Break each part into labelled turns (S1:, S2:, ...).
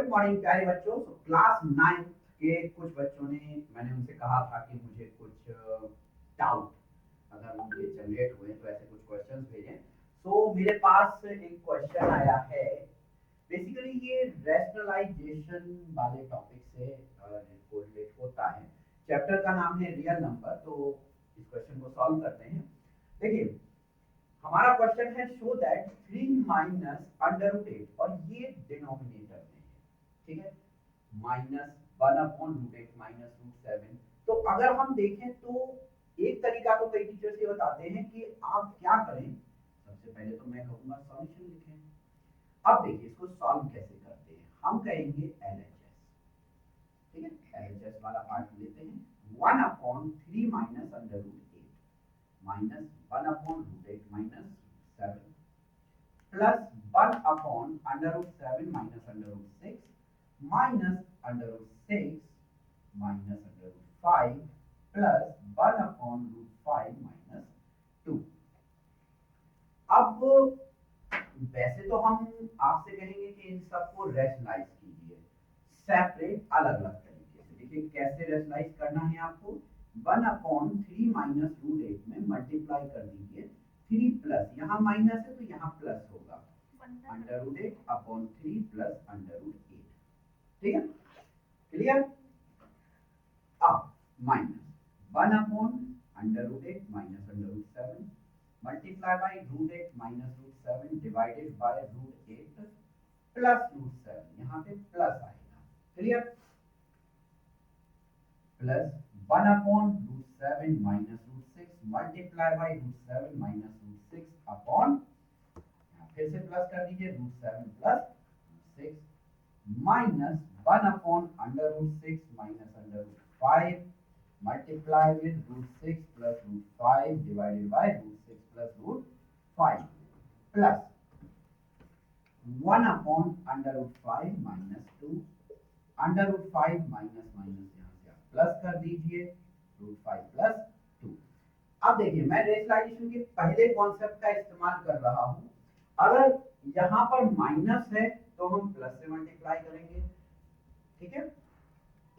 S1: Morning प्यारे बच्चों। Class 9 के कुछ बच्चों ने, मैंने उनसे कहा था कि मुझे कुछ डाउट अगर उनके जनरेट हुए तो ऐसे कुछ क्वेश्चंस भेजें। सो मेरे पास एक क्वेश्चन आया है। बेसिकली ये रैशनलाइजेशन वाले टॉपिक से रिलेट होता है। चैप्टर का नाम है रियल नंबर। तो इस क्वेश्चन को सॉल्व करते हैं। देखिए, हमारा क्वेश्चन है show that 3 minus under root 8 और ये डिनोमिनेटर में है, ठीक है, माइनस 1/√8 माइनस √7। तो अगर हम देखें तो एक तरीका तो कई टीचर्स ये बताते हैं कि आप क्या करें। सबसे पहले तो मैं कहूंगा सॉल्यूशन लिखें। अब देखिए इसको सॉल्व कैसे करते हैं। हम कहेंगे एलएचएस, ठीक है, एलएचएस वाला पार्ट लेते हैं। 1/3 minus under root 8 minus 1/√8 minus 7 plus 1/√7 minus √6 minus √6 minus √5 plus 1/√5 minus 2। अब वैसे तो हम आपसे कहेंगे कि इन सबको रैशनलाइज कीजिए, सेपरेट, अलग अलग तरीके से। देखिए कैसे रैशनलाइज करना है आपको। 1/3 माइनस √8 में मल्टीप्लाई कर दीजिए 3 प्लस, यहाँ माइनस है तो यहाँ प्लस होगा, √8/3 प्लस √8, ठीक है, क्लियर। अब minus 1/√8 minus √7 multiply by √8 minus √7 divided by √8 plus √7, यहाँ पे प्लस आएगा, clear, plus 1/√7 minus √6 multiply by √7 minus √6 upon, फिर से प्लस कर दीजिए √7 plus √6 minus 1/√6 minus √5 multiply with √6 plus √5 divided by √6 plus √5 plus 1/√5 minus 2 √5 minus minus यहाँ से आप प्लस कर दीजिए √5 प्लस 2। अब देखिए मैं रेशनलाइजेशन के पहले कॉन्सेप्ट का इस्तेमाल कर रहा हूं। अगर यहाँ पर माइनस है तो हम प्लस से मल्टीप्लाई करेंगे, ठीक है।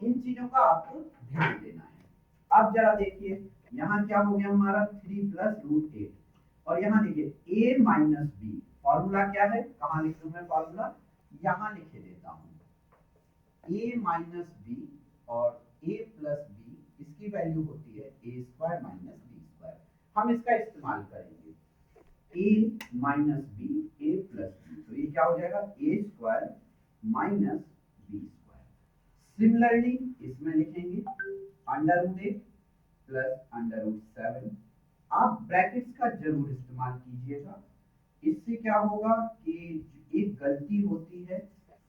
S1: इन चीजों का आपको ध्यान देना है। अब जरा देखिए यहाँ क्या हो गया हमारा 3 प्लस √8 और यहाँ देखिए a माइनस बी। फॉर्मूला क्या है, कहाँ लिख दूं मैं फॉर्मूला, यहाँ लिखे देता हूं। a माइनस बी और a प्लस बी, इसकी वैल्यू होती है a² माइनस b²। हम इसका इस्तेमाल करेंगे a minus B a plus B, तो ये क्या हो जाएगा a² माइनस b²। सिमिलरली इसमें लिखेंगे √8 प्लस √7। आप ब्रैकेट्स का जरूर इस्तेमाल कीजिएगा। इससे क्या होगा कि एक गलती होती है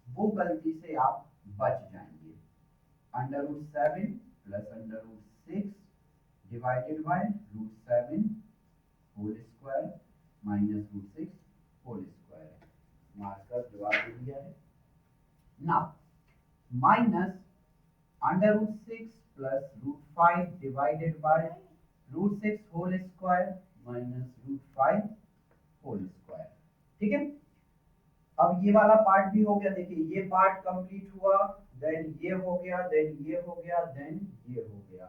S1: वो गलती से आप बच जाएंगे। √7 plus √6 divided by √7 whole square minus √6 whole square. Marker जवाब दे दिया है। Now minus √6 plus √5 divided by √6 whole square minus √5 whole square, ठीक है। अब ये वाला पार्ट भी हो गया। देखिए ये पार्ट कंप्लीट हुआ, देन ये हो गया, देन ये हो गया, देन ये हो गया।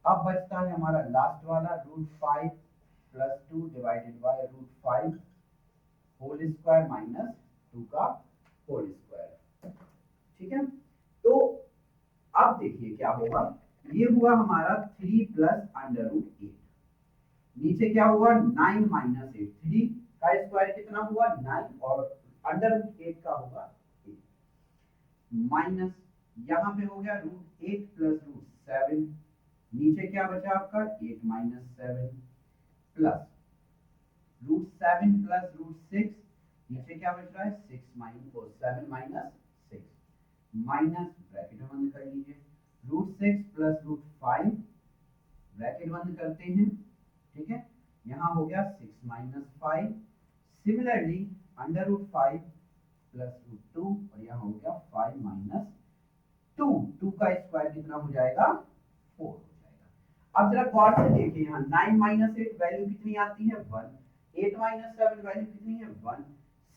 S1: अब बचता है हमारा लास्ट वाला √5 plus 2 divided by √5 whole square minus 2 का होल स्क्वायर, ठीक है। तो अब देखिए क्या होगा, ये हुआ हमारा 3 प्लस √8, नीचे क्या हुआ 9 माइनस 8, 3 का स्क्वायर कितना हुआ 9 और √8 का होगा 8 माइनस, यहाँ पे हो गया √8 प्लस √7, नीचे क्या बचा आपका 8 माइनस 7 प्लस √7 प्लस √6, नीचे क्या बच रहा है 6 माइनस 7 माइनस 6 माइनस, ब्रैकेट बंद कर लीजिए, √6 प्लस √5 ब्रैकेट बंद करते हैं, ठीक है। यहाँ हो गया 6 माइनस 5। सिमिलरली √5 प्लस √2 और यहाँ हो गया 5 माइनस 2, 2 का स्क्वायर कितना हो जाएगा 4 हो जाएगा। अब जरा गौर से देखिए, यहाँ 9 माइनस 8 वैल्यू कितनी आती है 1, 8 माइनस 7 वैल्यू कितनी है 1,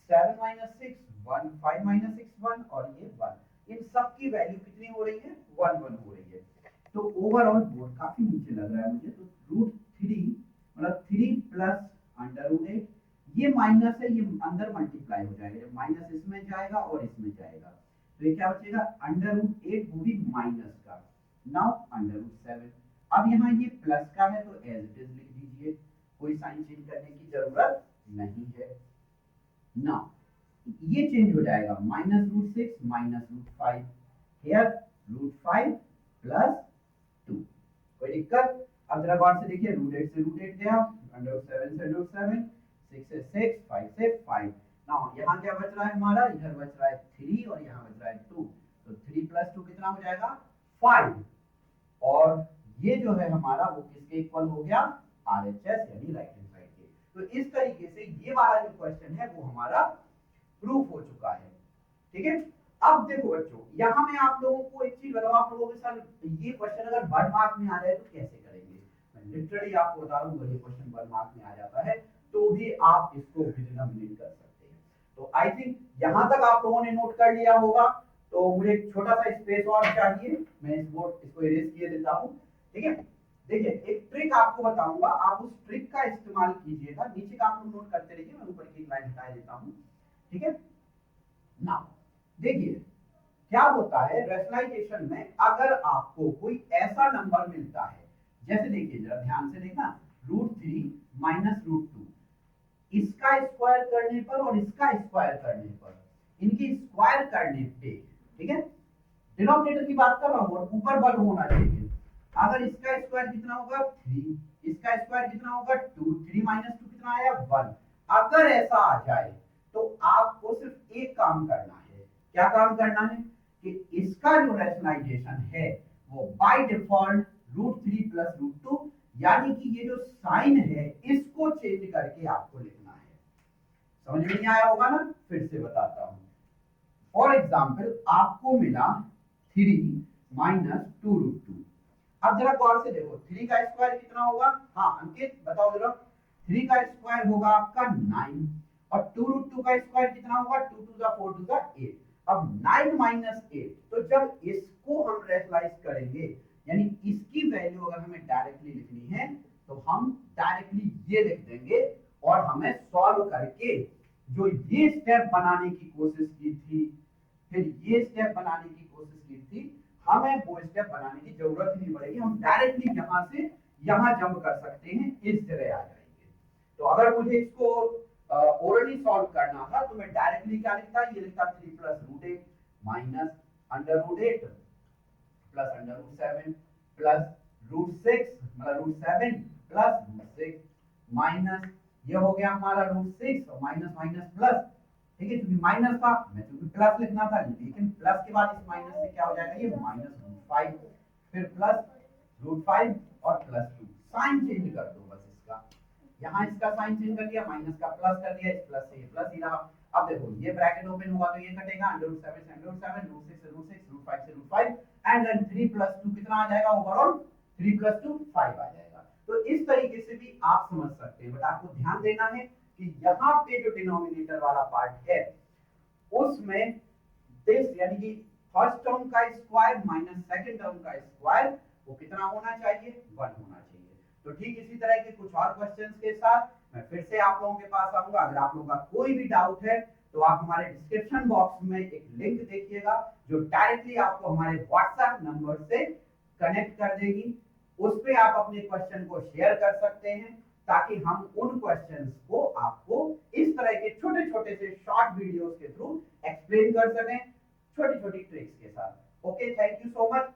S1: 7 माइनस 6 1, 5 माइनस 6 1 और ये 1। ओवरऑल बोर्ड काफी नीचे लग रहा है मुझे, तो रूट थ्री मतलब 3 प्लस अंडर रूट 8, ये माइनस है, ये अंदर मल्टीप्लाई हो जाएगा, जब माइनस इसमें जाएगा और इसमें जाएगा तो ये क्या बचेगा, अंडर रूट 8 वो भी माइनस का, नाउ अंडर रूट 7। अब यहाँ ये प्लस का है तो एज इट इज लिख दीजिए, कोई साइन चेंज करने की जरूरत नहीं है। नाउ ये चेंज हो जाएगा, minus root 6 minus root 5, here root 5 plus 2, कोई दिक्कत। अब जरा गौर से देखिए, रूट 8 से रूट 8 गया, अंडर रूट 7 से रूट 7, 6 से 6, 5 से 5। नाउ यहाँ क्या बच रहा है हमारा, इधर बच रहा है 3 और यहाँ बच रहा है 2, तो 3 प्लस 2 कितना हो जाएगा 5, और ये जो है हमारा वो किसके इक्वल हो गया, आरएचएस यानी राइट हैंड साइड के। तो इस तरीके से ये वाला जो क्वेश्चन है वो हमारा प्रूफ हो चुका है, ठीक है। अब देखो बच्चों, यहाँ मैं आप लोगों को एक चीज बताऊं, आप लोगों के साथ ये क्वेश्चन अगर 1 मार्क में आ जाए तो कैसे करेंगे, मैं लिटरली आपको बता रहा हूँ, ये क्वेश्चन 1 मार्क में आ जाता है तो भी आप इसको विद इन अ मिनट कर सकते हैं। तो आई थिंक यहाँ तक आप लोगों ने नोट कर लिया होगा, तो मुझे एक छोटा सा स्पेस और चाहिए, मैं इस बोर्ड इसको इरेज किए देता हूँ, ठीक है। देखिए एक ट्रिक आपको बताऊंगा, आप उस ट्रिक का इस्तेमाल कीजिएगा, नीचे का आप लोग नोट करते रहिए, मैं ऊपर की लाइन हटा देता हूँ, ठीक है। नाउ देखिए क्या होता है रैशनलाइजेशन में, अगर आपको कोई ऐसा नंबर मिलता है, जैसे देखिए जरा ध्यान से देखना, रूट 3 माइनस रूट 2, इसका स्क्वायर करने पर और इसका स्क्वायर करने पर, इनकी स्क्वायर करने पे, ठीक है, डिनोमिनेटर की बात कर रहा हूं और ऊपर 1 होना चाहिए। अगर इसका स्क्वायर कितना होगा 3, इसका स्क्वायर कितना होगा 2, 3 माइनस 2 कितना आया 1। अगर ऐसा आ जाए तो आपको सिर्फ एक काम करना है, क्या काम करना है कि इसका जो रैशनलाइजेशन है वो by default root 3 plus root 2, यानी कि ये जो साइन है इसको चेंज करके आपको लिखना है। समझ में नहीं आया होगा ना, फिर से बताता हूं। फॉर एग्जाम्पल आपको मिला 3 माइनस 2 रूट 2, अब जरा गौर से देखो 3 का स्क्वायर कितना होगा, हाँ अंकित बताओ जरा, 3 का स्क्वायर होगा आपका 9 और 2 रूट 2 का स्क्वायर कितना होगा, 2 टू द 4 टू द 8। अब 9 माइनस 8, तो जब इसको हम रेशनलाइज करेंगे, यानी इसकी वैल्यू अगर हमें डायरेक्टली लिखनी है तो हम डायरेक्टली ये लिख देंगे, और हमें सॉल्व करके जो ये स्टेप बनाने की कोशिश की थी, फिर ये स्टेप बनाने की कोशिश की थी, हमें वो स्टेप बनाने की जरूरत ही नहीं पड़ेगी, हम डायरेक्टली यहां से यहां जंप कर सकते हैं, इस जगह आ जाएंगे। तो अगर मुझे इसको ओरली सॉल्व करना था तो मैं डायरेक्टली क्या लिखता, ये लिखता 3 plus root 8 minus under root 8 plus under root 7 plus root 6 मतलब रूट 7 प्लस रूट 6 माइनस ये हो गया हमारा रूट 6 और माइनस माइनस प्लस, ठीक है, क्योंकि माइनस था मैं क्योंकि प्लस लिखना था, लेकिन प्लस के बाद इस माइनस से क्या हो जाएगा, ये माइनस रूट 5, फिर प्लस रूट 5 और प्लस 2, साइन चेंज कर दो बस इसका, यहाँ इसका साइन चेंज कर दिया, माइनस का प्लस कर दिया, इस प्लस से ये प्लस ही रहा। अब देखो ये ब्रैकेट ओपन हुआ तो ये कटेगा, अंडर रूट 7 से अंडर रूट 7, रूट 6 से रूट 6, रूट 5 से रूट 5, एंड देन 3 प्लस 2 कितना आ जाएगा ओवरऑल, 3 प्लस 2 5 आ जाएगा। तो इस तरीके से भी आप समझ सकते हैं, बट आपको ध्यान देना है कि यहाँ पे जो डिनोमिनेटर वाला पार्ट है उसमें दिस यानी कि फर्स्ट टर्म का स्क्वायर माइनस सेकंड टर्म का स्क्वायर वो कितना होना चाहिए, 1 होना चाहिए। तो ठीक इसी तरह के कुछ और क्वेश्चंस के साथ मैं फिर से आप लोगों के पास आऊंगा। अगर आप लोगों का कोई भी डाउट है तो आप हमारे डिस्क्रिप्शन बॉक्स में एक लिंक देखिएगा जो डायरेक्टली आपको हमारे व्हाट्सएप नंबर से कनेक्ट कर देगी, उस पे आप अपने क्वेश्चन को शेयर कर सकते हैं ताकि हम उन क्वेश्चंस को आपको इस तरह के छोटे छोटे से शॉर्ट वीडियोस के थ्रू एक्सप्लेन कर सकें, छोटी छोटी ट्रिक्स के साथ। Okay, thank you so much.